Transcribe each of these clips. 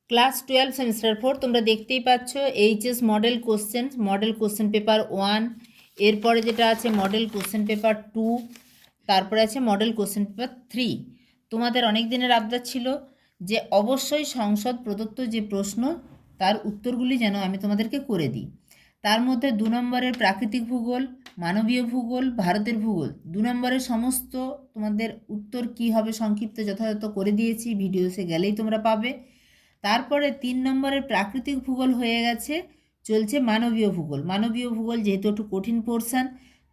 Class 12 semester 4 তোমরা দেখতেই পাচ্ছ এইচএস মডেল কোশ্চেন পেপার 1, এরপরে যেটা আছে মডেল কোশ্চেন পেপার 2, তারপরে আছে মডেল কোশ্চেন পেপার 3। তোমাদের অনেক দিনের আবদার ছিল যে অবশ্যই সংসদ প্রদত্ত যে প্রশ্ন তার উত্তরগুলি যেন আমি তোমাদেরকে করে দিই। তার মধ্যে 2 নম্বরের প্রাকৃতিক ভূগোল, মানবীয় ভূগোল, ভারতের ভূগোল 2 নম্বরের সমস্ত তোমাদের উত্তর কি হবে সংক্ষিপ্ত যথাযথ করে দিয়েছি, ভিডিওসে গেলেই তোমরা পাবে। তারপরে 3 নম্বরের প্রাকৃতিক ভূগোল হয়ে গেছে, চলছে মানবীয় ভূগোল যেহেতু একটু কঠিন পোর্শান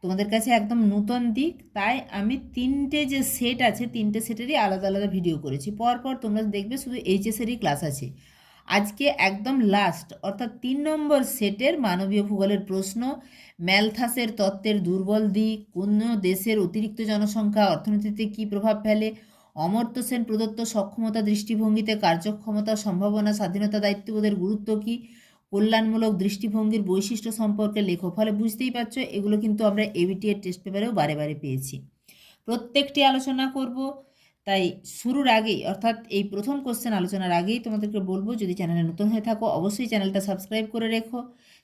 তোমাদের কাছে একদম নূতন দিক, তাই আমি 3টে যে সেট আছে 3টে সেটেরই আলাদা আলাদা ভিডিও করেছি। পরপর তোমরা দেখবে শুধু এইচএসেরই ক্লাস আছে। আজকে একদম লাস্ট অর্থাৎ 3 নম্বর সেটের মানবীয় ভূগোলের প্রশ্ন, ম্যালথাসের তত্ত্বের দুর্বল দিক, কোন দেশের অতিরিক্ত জনসংখ্যা অর্থনীতিতে কী প্রভাব ফেলে, অমর্ত্য সেন প্রদত্ত সক্ষমতা দৃষ্টিভঙ্গিতে কার্যক্ষমতা, সম্ভাবনা, স্বাধীনতা, দায়িত্ববোধের গুরুত্ব কী, কল্যাণমূলক দৃষ্টিভঙ্গির বৈশিষ্ট্য সম্পর্কে লেখো। ফলে বুঝতেই পারছো এগুলো কিন্তু আমরা এবিটি এর টেস্ট পেপারেও বারে বারে পেয়েছি। প্রত্যেকটি আলোচনা করব, তাই শুরুর আগেই অর্থাৎ এই প্রথম কোশ্চেন আলোচনার আগেই তোমাদেরকে বলবো যদি চ্যানেলে নতুন হয়ে থাকো অবশ্যই চ্যানেলটা সাবস্ক্রাইব করে রেখো।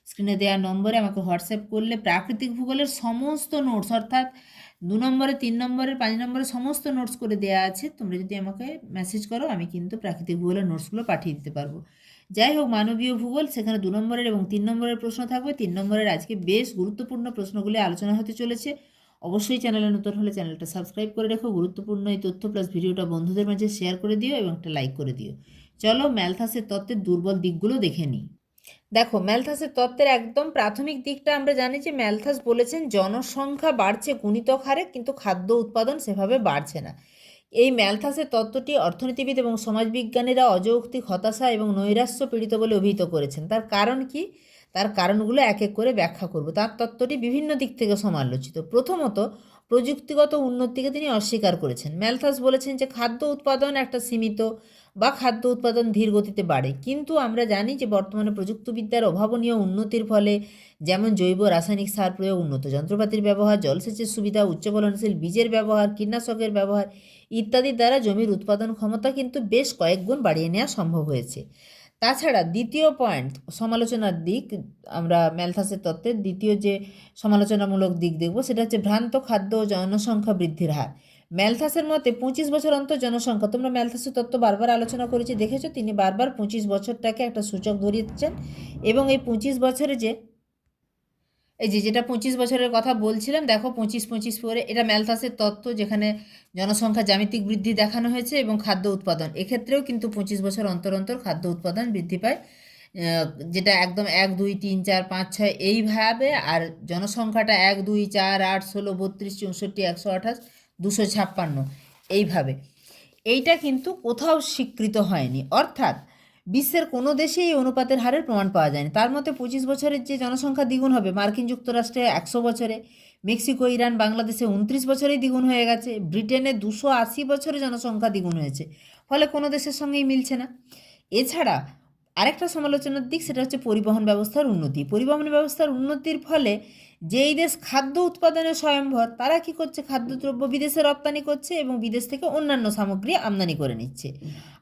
স্ক্রিনে দেওয়া নম্বরে আমাকে হোয়াটসঅ্যাপ করলে প্রাকৃতিক ভূগোলের সমস্ত নোটস অর্থাৎ 2 নম্বরে, 3 নম্বরের, 5 নম্বরের সমস্ত নোটস করে দেওয়া আছে। তোমরা যদি আমাকে মেসেজ করো আমি কিন্তু প্রাকৃতিক ভূগোলের নোটসগুলো পাঠিয়ে দিতে পারবো। যাই হোক, মানবীয় ভূগোল সেখানে 2 নম্বরের এবং 3 নম্বরের প্রশ্ন থাকবে। 3 নম্বরের আজকে বেশ গুরুত্বপূর্ণ প্রশ্নগুলি আলোচনা হতে চলেছে। অবশ্যই চ্যানেলে নতুন হলে চ্যানেলটা সাবস্ক্রাইব করে রেখো। গুরুত্বপূর্ণ এই তথ্য প্লাস ভিডিওটা বন্ধুদের মাঝে শেয়ার করে দিও এবং একটা লাইক করে দিও। চলো ম্যালথাসের তত্ত্বের দুর্বল দিকগুলো দেখে নিই। দেখো, ম্যালথাসের তত্ত্বের একদম প্রাথমিক দিকটা আমরা জানি যে ম্যালথাস বলেছেন জনসংখ্যা বাড়ছে গুণিতক হারে, কিন্তু খাদ্য উৎপাদন সেভাবে বাড়ছে না। এই ম্যালথাসের তত্ত্বটি অর্থনীতিবিদ এবং সমাজবিজ্ঞানীরা অযৌক্তিক, হতাশা এবং নৈরাশ্য পীড়িত বলে অভিহিত করেছেন। তার কারণ কি? তার কারণগুলো এক এক করে ব্যাখ্যা করব। তার তত্ত্বটি বিভিন্ন দিক থেকে সমালোচিত। প্রথমত, প্রযুক্তিগত উন্নতিকে তিনি অস্বীকার করেছেন। ম্যালথাস বলেছেন যে খাদ্য উৎপাদন একটা সীমিত বা খাদ্য উৎপাদন ধীর গতিতে বাড়ে, কিন্তু আমরা জানি যে বর্তমানে প্রযুক্তিবিদ্যার অভাবনীয় উন্নতির ফলে যেমন জৈব রাসায়নিক সার প্রয়োগ, উন্নত যন্ত্রপাতির ব্যবহার, জলসেচের সুবিধা, উচ্চ ফলনশীল বীজের ব্যবহার, কীটনাশকের ব্যবহার ইত্যাদির দ্বারা জমির উৎপাদন ক্ষমতা কিন্তু বেশ কয়েক গুণ বাড়িয়ে নেওয়া সম্ভব হয়েছে। তাছাড়া দ্বিতীয় পয়েন্ট সমালোচনার দিক, আমরা ম্যালথাসের তত্ত্বের দ্বিতীয় যে সমালোচনামূলক দিক দেখব সেটা হচ্ছে ভ্রান্ত খাদ্য ও জনসংখ্যা বৃদ্ধির হার। ম্যালথাসের মতে 25 বছর অন্তর জনসংখ্যা, তোমরা ম্যালথাসের তত্ত্ব বারবার আলোচনা করেছি দেখেছো, তিনি বারবার 25 বছরটাকে একটা সূচক ধরিয়েছেন এবং এই 25 বছরে যেটা 25 বছরের কথা বলছিলাম, দেখো 25-25 করে এটা ম্যালথাসের তত্ত্ব, যেখানে জনসংখ্যা জ্যামিতিক বৃদ্ধি দেখানো হয়েছে এবং খাদ্য উৎপাদন এক্ষেত্রেও কিন্তু 25 বছর অন্তর অন্তর খাদ্য উৎপাদন বৃদ্ধি পায়, যেটা একদম 1, 2, 3, 4, 5, 6 এইভাবে। আর জনসংখ্যাটা 1, 2, 4, 8, 16, 32, 64, 128, 256 এইভাবে। এইটা কিন্তু কোথাও স্বীকৃত হয়নি, অর্থাৎ বিশ্বের কোনো দেশেই এই অনুপাতের হারের প্রমাণ পাওয়া যায়নি। তার মতে 25 বছরের যে জনসংখ্যা দ্বিগুণ হবে, মার্কিন যুক্তরাষ্ট্রে 100 বছরে, মেক্সিকো, ইরান, বাংলাদেশে 29 বছরেই দ্বিগুণ হয়ে গেছে, ব্রিটেনে 280 বছরে জনসংখ্যা দ্বিগুণ হয়েছে, ফলে কোনো দেশের সঙ্গেই মিলছে না। এছাড়া আরেকটা সমালোচনার দিক সেটা হচ্ছে পরিবহন ব্যবস্থার উন্নতি। পরিবহন ব্যবস্থার উন্নতির ফলে যেই দেশ খাদ্য উৎপাদনে স্বয়ংভর তারা কি করছে, খাদ্যদ্রব্য বিদেশে রপ্তানি করছে এবং বিদেশ থেকে অন্যান্য সামগ্রী আমদানি করে নিচ্ছে।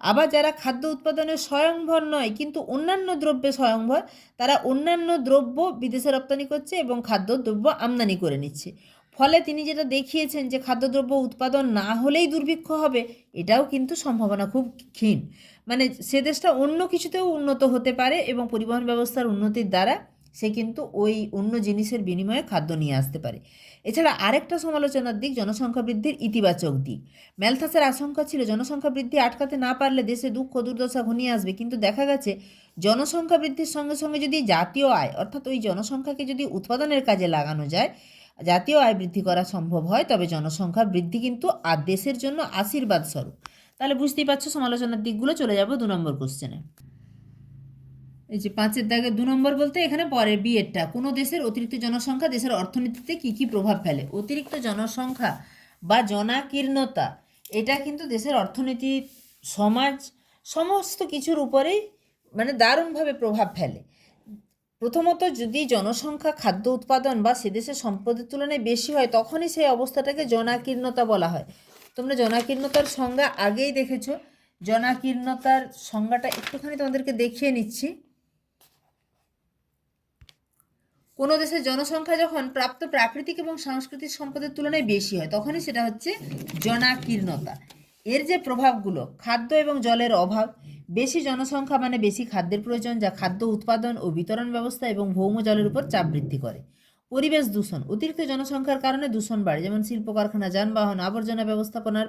আবার যারা খাদ্য উৎপাদনে স্বয়ংভর নয় কিন্তু অন্যান্য দ্রব্যে স্বয়ংভর, তারা অন্যান্য দ্রব্য বিদেশে রপ্তানি করছে এবং খাদ্যদ্রব্য আমদানি করে নিচ্ছে। ফলে তিনি যেটা দেখিয়েছেন যে খাদ্যদ্রব্য উৎপাদন না হলেই দুর্ভিক্ষ হবে, এটাও কিন্তু সম্ভাবনা খুব ক্ষীণ। মানে সে দেশটা অন্য কিছুতেও উন্নত হতে পারে এবং পরিবহন ব্যবস্থার উন্নতির দ্বারা সে কিন্তু ওই অন্য জিনিসের বিনিময়ে খাদ্য নিয়ে আসতে পারে। এছাড়া আরেকটা সমালোচনার দিক জনসংখ্যা বৃদ্ধির ইতিবাচক দিক। ম্যালথাসের আশঙ্কা ছিল জনসংখ্যা বৃদ্ধি আটকাতে না পারলে দেশে দুঃখ দুর্দশা ঘনিয়ে আসবে, কিন্তু দেখা গেছে জনসংখ্যা বৃদ্ধির সঙ্গে সঙ্গে যদি জাতীয় আয় অর্থাৎ ওই জনসংখ্যাকে যদি উৎপাদনের কাজে লাগানো যায়, জাতীয় আয় বৃদ্ধি করা সম্ভব হয়, তবে জনসংখ্যা বৃদ্ধি কিন্তু দেশের জন্য আশীর্বাদ স্বরূপ। তাহলে বুঝতেই পারছো সমালোচনার দিকগুলো। চলে যাব 2 নম্বর কোশ্চেনে। এই যে 5-এর দাগে 2 নম্বর বলতে এখানে পরের বিয়েরটা, কোনো দেশের অতিরিক্ত জনসংখ্যা দেশের অর্থনীতিতে কী কী প্রভাব ফেলে। অতিরিক্ত জনসংখ্যা বা জনাকীর্ণতা এটা কিন্তু দেশের অর্থনীতি, সমাজ, সমস্ত কিছুর উপরেই মানে দারুণভাবে প্রভাব ফেলে। প্রথমত, যদি জনসংখ্যা খাদ্য উৎপাদন বা সে দেশের সম্পদের তুলনায় বেশি হয় তখনই সেই অবস্থাটাকে জনাকীর্ণতা বলা হয়। তোমরা জনাকীর্ণতার সংজ্ঞা আগেই দেখেছো জনাকীর্ণতার সংজ্ঞাটা একটুখানি তোমাদেরকে দেখিয়ে নিচ্ছি। কোনো দেশের জনসংখ্যা যখন প্রাপ্ত প্রাকৃতিক এবং সাংস্কৃতিক সম্পদের তুলনায় বেশি হয় তখনই সেটা হচ্ছে জনাকীর্ণতা। এর যে প্রভাবগুলো, খাদ্য এবং জলের অভাব, বেশি জনসংখ্যা মানে বেশি খাদ্যের প্রয়োজন, যা খাদ্য উৎপাদন ও বিতরণ ব্যবস্থা এবং ভৌম জলের উপর চাপ বৃদ্ধি করে। পরিবেশ দূষণ, অতিরিক্ত জনসংখ্যার কারণে দূষণ বাড়ে, যেমন শিল্প কারখানা, যানবাহন, আবর্জনা ব্যবস্থাপনার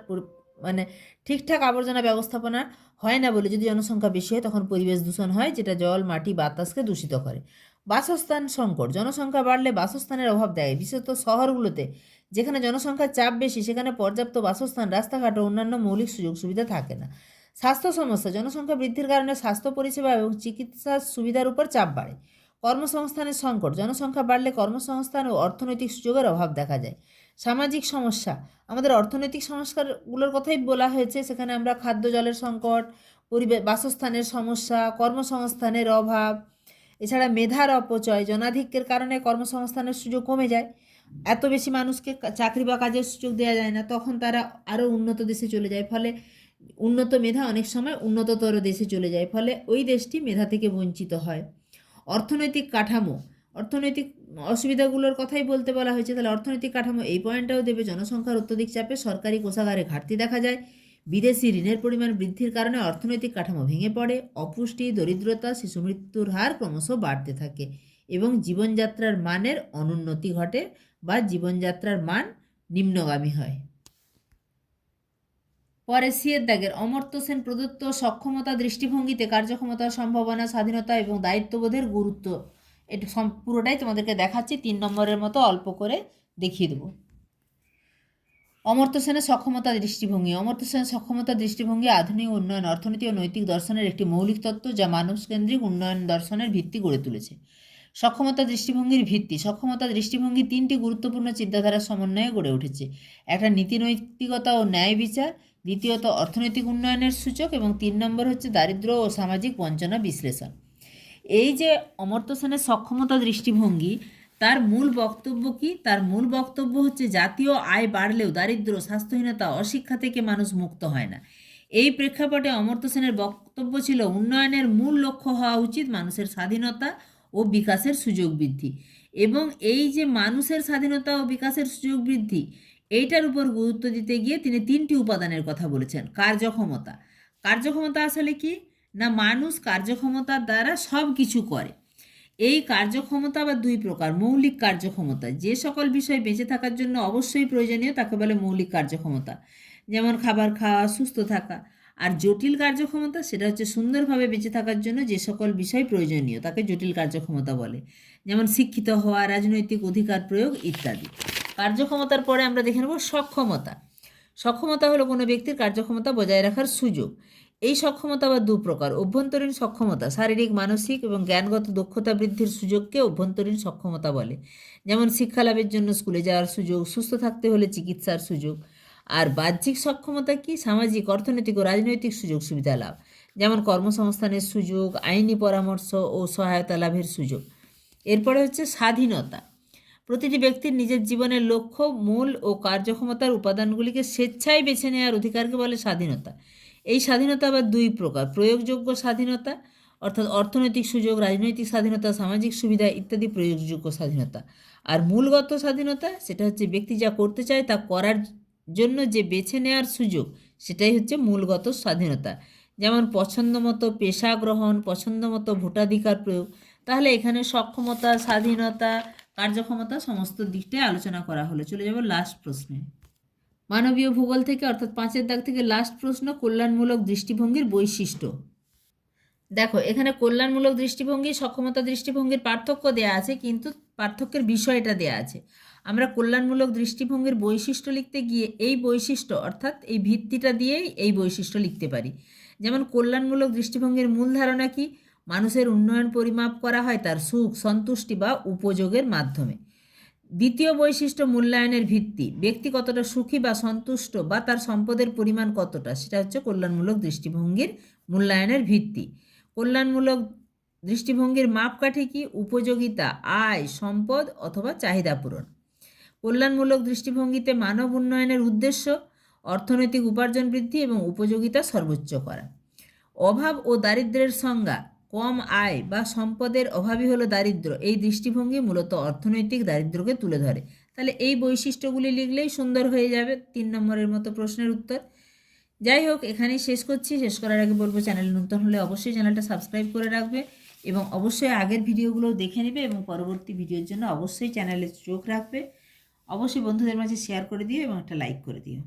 মানে ঠিকঠাক আবর্জনা ব্যবস্থাপনা হয় না বলে যদি জনসংখ্যা বেশি হয় তখন পরিবেশ দূষণ হয়, যেটা জল, মাটি, বাতাসকে দূষিত করে। বাসস্থান সংকট, জনসংখ্যা বাড়লে বাসস্থানের অভাব দেয়, বিশেষত শহরগুলোতে যেখানে জনসংখ্যার চাপ বেশি সেখানে পর্যাপ্ত বাসস্থান, রাস্তাঘাট ও অন্যান্য মৌলিক সুযোগ সুবিধা থাকে না। স্বাস্থ্য সমস্যা, জনসংখ্যা বৃদ্ধির কারণে স্বাস্থ্য পরিষেবা এবং চিকিৎসা সুবিধার উপর চাপ বাড়ে। কর্মসংস্থানের সংকট, জনসংখ্যা বাড়লে কর্মসংস্থান ও অর্থনৈতিক সুযোগের অভাব দেখা যায়। সামাজিক সমস্যা, আমাদের অর্থনৈতিক সংস্কারগুলোর কথাই বলা হয়েছে, সেখানে আমরা খাদ্য জলের সংকট, পরিবেশ, বাসস্থানের সমস্যা, কর্মসংস্থানের অভাব, এছাড়া মেধার অপচয়, জনাধিক্যের কারণে কর্মসংস্থানের সুযোগ কমে যায়, এত বেশি মানুষকে চাকরি বা কাজের সুযোগ দেওয়া যায় না, তখন তারা আরও উন্নত দেশে চলে যায়, ফলে উন্নত মেধা অনেক সময় উন্নততর দেশে চলে যায়, ফলে ওই দেশটি মেধা থেকে বঞ্চিত হয়। অর্থনৈতিক কাঠামো, অর্থনৈতিক অসুবিধাগুলোর কথাই বলতে বলা হয়েছে, তাহলে অর্থনৈতিক কাঠামো এই পয়েন্টটাও দেবে। জনসংখ্যার অত্যধিক চাপে সরকারি কোষাগারে ঘাটতি দেখা যায়, বিদেশি ঋণের পরিমাণ বৃদ্ধির কারণে অর্থনৈতিক কাঠামো ভেঙে পড়ে, অপুষ্টি, দরিদ্রতা, শিশু মৃত্যুর হার ক্রমশ বাড়তে থাকে এবং জীবনযাত্রার মানের অনুন্নতি ঘটে বা জীবনযাত্রার মান নিম্নগামী হয়। পরে সিয়ের দাগের অমর্ত্য সেন প্রদত্ত সক্ষমতা দৃষ্টিভঙ্গিতে কার্যক্ষমতা, সম্ভাবনা, স্বাধীনতা এবং দায়িত্ববোধের গুরুত্ব, এটা পুরোটাই তোমাদেরকে দেখাচ্ছি, 3 নম্বরের মতো অল্প করে দেখিয়ে দেবো। অমর্ত্য সেনের সক্ষমতা দৃষ্টিভঙ্গি। অমর্ত্য সেনের সক্ষমতা দৃষ্টিভঙ্গি আধুনিক উন্নয়ন অর্থনীতি ও নৈতিক দর্শনের একটি মৌলিক তত্ত্ব, যা মানবকেন্দ্রিক উন্নয়ন দর্শনের ভিত্তি গড়ে তুলেছে। সক্ষমতা দৃষ্টিভঙ্গির ভিত্তি, সক্ষমতা দৃষ্টিভঙ্গি 3টি গুরুত্বপূর্ণ চিন্তাধারার সমন্বয়ে গড়ে উঠেছে। একটা নীতিনৈতিকতা ও ন্যায় বিচার, দ্বিতীয়ত অর্থনৈতিক উন্নয়নের সূচক এবং 3 নম্বর হচ্ছে দারিদ্র্য ও সামাজিক বঞ্চনা বিশ্লেষণ। এই যে অমর্ত্য সেনের সক্ষমতা দৃষ্টিভঙ্গি, তার মূল বক্তব্য কি? তার মূল বক্তব্য হচ্ছে জাতীয় আয় বাড়লেও দারিদ্র্য, স্বাস্থ্যহীনতা, অশিক্ষা থেকে মানুষ মুক্ত হয় না। এই প্রেক্ষাপটে অমর্ত্য সেনের বক্তব্য ছিল উন্নয়নের মূল লক্ষ্য হওয়া উচিত মানুষের স্বাধীনতা ও বিকাশের সুযোগ বৃদ্ধি, এবং এই যে মানুষের স্বাধীনতা ও বিকাশের সুযোগ বৃদ্ধি, এইটার উপর গুরুত্ব দিতে গিয়ে তিনি 3টি উপাদানের কথা বলেছেন। কার্যক্ষমতা, কার্যক্ষমতা আসলে কি না, মানুষ কার্যক্ষমতার দ্বারা সব কিছু করে। এই কার্যক্ষমতা আবার 2 প্রকার। মৌলিক কার্যক্ষমতা, যে সকল বিষয় বেঁচে থাকার জন্য অবশ্যই প্রয়োজনীয় তাকে বলে মৌলিক কার্যক্ষমতা, যেমন খাবার খাওয়া, সুস্থ থাকা। আর জটিল কার্যক্ষমতা, সেটা হচ্ছে সুন্দরভাবে বেঁচে থাকার জন্য যে সকল বিষয় প্রয়োজনীয় তাকে জটিল কার্যক্ষমতা বলে, যেমন শিক্ষিত হওয়া, রাজনৈতিক অধিকার প্রয়োগ ইত্যাদি। কার্যক্ষমতার পরে আমরা দেখে নেব সক্ষমতা। সক্ষমতা হলো কোনো ব্যক্তির কার্যক্ষমতা বজায় রাখার সুযোগ। এই সক্ষমতা আবার 2 প্রকার। অভ্যন্তরীণ সক্ষমতা, শারীরিক, মানসিক এবং জ্ঞানগত দক্ষতা বৃদ্ধির সুযোগকে অভ্যন্তরীণ সক্ষমতা বলে, যেমন শিক্ষা লাভের জন্য স্কুলে যাওয়ার সুযোগ, সুস্থ থাকতে হলে চিকিৎসার সুযোগ। আর বাহ্যিক সক্ষমতা কি? সামাজিক, অর্থনৈতিক ও রাজনৈতিক সুযোগ সুবিধা লাভ, যেমন কর্মসংস্থানের সুযোগ, আইনি পরামর্শ ও সহায়তা লাভের সুযোগ। এরপরে হচ্ছে স্বাধীনতা। প্রতিটি ব্যক্তির নিজের জীবনের লক্ষ্য, মূল ও কার্যক্ষমতার উপাদানগুলিকে স্বেচ্ছায় বেছে নেওয়ার অধিকারকে বলে স্বাধীনতা। এই স্বাধীনতা আবার 2 প্রকার। প্রয়োগযোগ্য স্বাধীনতা, অর্থাৎ অর্থনৈতিক সুযোগ, রাজনৈতিক স্বাধীনতা, সামাজিক সুবিধা ইত্যাদি প্রয়োগযোগ্য স্বাধীনতা। আর মূলগত স্বাধীনতা, সেটা হচ্ছে ব্যক্তি যা করতে চায় তা করার জন্য যে বেছে নেওয়ার সুযোগ, সেটাই হচ্ছে মূলগত স্বাধীনতা, যেমন পছন্দ মতো পেশা গ্রহণ, পছন্দ মতো ভোটাধিকার প্রয়োগ। তাহলে এখানে সক্ষমতা, স্বাধীনতা, কার্যক্ষমতা সমস্ত দিকটাই আলোচনা করা হলো। চলে যাব লাস্ট প্রশ্নে। মানবীয় ভূগোল থেকে, অর্থাৎ 5-এর দাগ থেকে লাস্ট প্রশ্ন, কল্যাণমূলক দৃষ্টিভঙ্গির বৈশিষ্ট্য। দেখো, এখানে কল্যাণমূলক দৃষ্টিভঙ্গি, সক্ষমতা দৃষ্টিভঙ্গির পার্থক্য দেয়া আছে, কিন্তু পার্থক্যের বিষয়টা দেয়া আছে। আমরা কল্যাণমূলক দৃষ্টিভঙ্গির বৈশিষ্ট্য লিখতে গিয়ে এই বৈশিষ্ট্য, অর্থাৎ এই ভিত্তিটা দিয়েই এই বৈশিষ্ট্য লিখতে পারি। যেমন কল্যাণমূলক দৃষ্টিভঙ্গির মূল ধারণা কি? মানুষের উন্নয়ন পরিমাপ করা হয় তার সুখ, সন্তুষ্টি বা উপযোগের মাধ্যমে। দ্বিতীয় বৈশিষ্ট্য মূল্যায়নের ভিত্তি, ব্যক্তি কতটা সুখী বা সন্তুষ্ট বা তার সম্পদের পরিমাণ কতটা, সেটা হচ্ছে কল্যাণমূলক দৃষ্টিভঙ্গির মূল্যায়নের ভিত্তি। কল্যাণমূলক দৃষ্টিভঙ্গির মাপকাঠি কি? উপযোগিতা, আয়, সম্পদ অথবা চাহিদা পূরণ। কল্যাণমূলক দৃষ্টিভঙ্গিতে মানব উন্নয়নের উদ্দেশ্য, অর্থনৈতিক উপার্জন বৃদ্ধি এবং উপযোগিতা সর্বোচ্চ করা। অভাব ও দারিদ্র্যের সংজ্ঞা, কম আয় বা সম্পদের অভাবই হলো দারিদ্র্য। এই দৃষ্টিভঙ্গি মূলত অর্থনৈতিক দারিদ্র্যকে তুলে ধরে। তাহলে এই বৈশিষ্ট্যগুলি লিখলেই সুন্দর হয়ে যাবে 3 নম্বরের মতো প্রশ্নের উত্তর। যাই হোক, এখানেই শেষ করছি। শেষ করার আগে বলবো, চ্যানেল নতুন হলে অবশ্যই চ্যানেলটা সাবস্ক্রাইব করে রাখবে এবং অবশ্যই আগের ভিডিওগুলো দেখে নেবে এবং পরবর্তী ভিডিওর জন্য অবশ্যই চ্যানেলে চোখ রাখবে। অবশ্যই বন্ধুদের মাঝে শেয়ার করে দিও এবং একটা লাইক করে দিও।